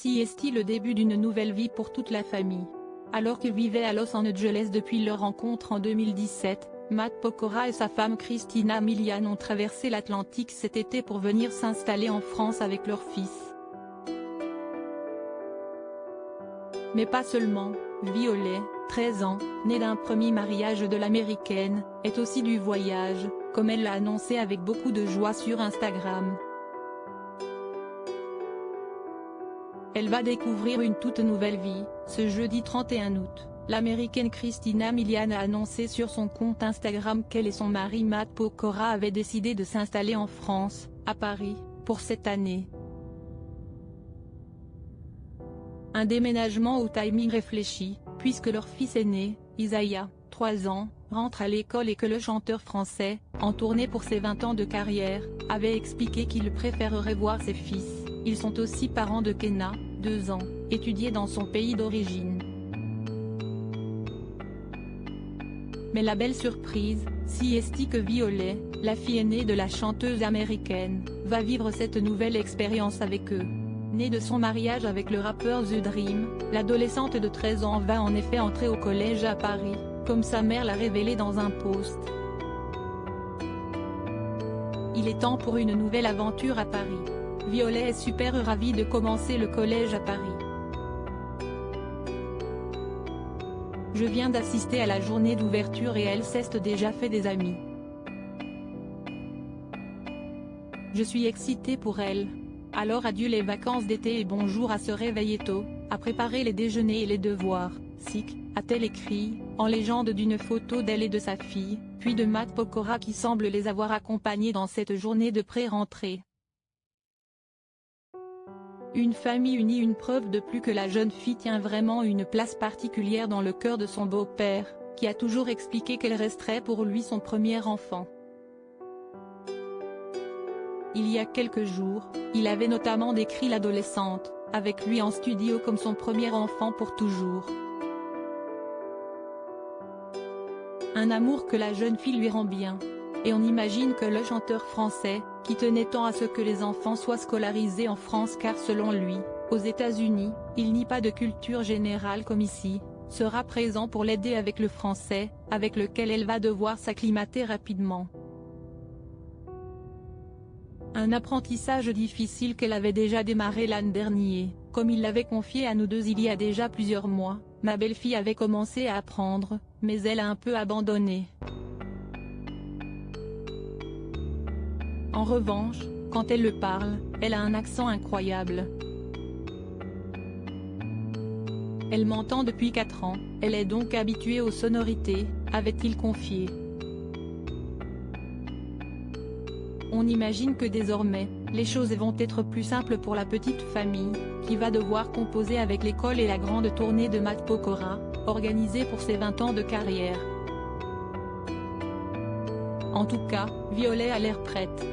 Voici est-il le début d'une nouvelle vie pour toute la famille. Alors qu'ils vivaient à Los Angeles depuis leur rencontre en 2017, Matt Pokora et sa femme Christina Milian ont traversé l'Atlantique cet été pour venir s'installer en France avec leur fils. Mais pas seulement, Violet, 13 ans, née d'un premier mariage de l'américaine, est aussi du voyage, comme elle l'a annoncé avec beaucoup de joie sur Instagram. Elle va découvrir une toute nouvelle vie. Ce jeudi 31 août, l'américaine Christina Milian a annoncé sur son compte Instagram qu'elle et son mari Matt Pokora avaient décidé de s'installer en France, à Paris, pour cette année. Un déménagement au timing réfléchi, puisque leur fils aîné, Isaiah, 3 ans, rentre à l'école et que le chanteur français, en tournée pour ses 20 ans de carrière, avait expliqué qu'il préférerait voir ses fils. Ils sont aussi parents de Kenna, 2 ans, étudiés dans son pays d'origine. Mais la belle surprise, si est que Violet, la fille aînée de la chanteuse américaine, va vivre cette nouvelle expérience avec eux. Née de son mariage avec le rappeur The Dream, l'adolescente de 13 ans va en effet entrer au collège à Paris, comme sa mère l'a révélé dans un post. Il est temps pour une nouvelle aventure à Paris. Violet est super ravie de commencer le collège à Paris. Je viens d'assister à la journée d'ouverture et elle s'est déjà fait des amis. Je suis excitée pour elle. Alors adieu les vacances d'été et bonjour à se réveiller tôt, à préparer les déjeuners et les devoirs, sic, a-t-elle écrit, en légende d'une photo d'elle et de sa fille, puis de Matt Pokora qui semble les avoir accompagnés dans cette journée de pré-rentrée. Une famille unie, une preuve de plus que la jeune fille tient vraiment une place particulière dans le cœur de son beau-père, qui a toujours expliqué qu'elle resterait pour lui son premier enfant. Il y a quelques jours, il avait notamment décrit l'adolescente, avec lui en studio comme son premier enfant pour toujours. Un amour que la jeune fille lui rend bien. Et on imagine que le chanteur français, qui tenait tant à ce que les enfants soient scolarisés en France car selon lui, aux États-Unis, il n'y a pas de culture générale comme ici, sera présent pour l'aider avec le français, avec lequel elle va devoir s'acclimater rapidement. Un apprentissage difficile qu'elle avait déjà démarré l'an dernier, comme il l'avait confié à nous deux il y a déjà plusieurs mois, ma belle-fille avait commencé à apprendre, mais elle a un peu abandonné. En revanche, quand elle le parle, elle a un accent incroyable. Elle m'entend depuis 4 ans, elle est donc habituée aux sonorités, avait-il confié. On imagine que désormais, les choses vont être plus simples pour la petite famille, qui va devoir composer avec l'école et la grande tournée de Matt Pokora, organisée pour ses 20 ans de carrière. En tout cas, Violet a l'air prête.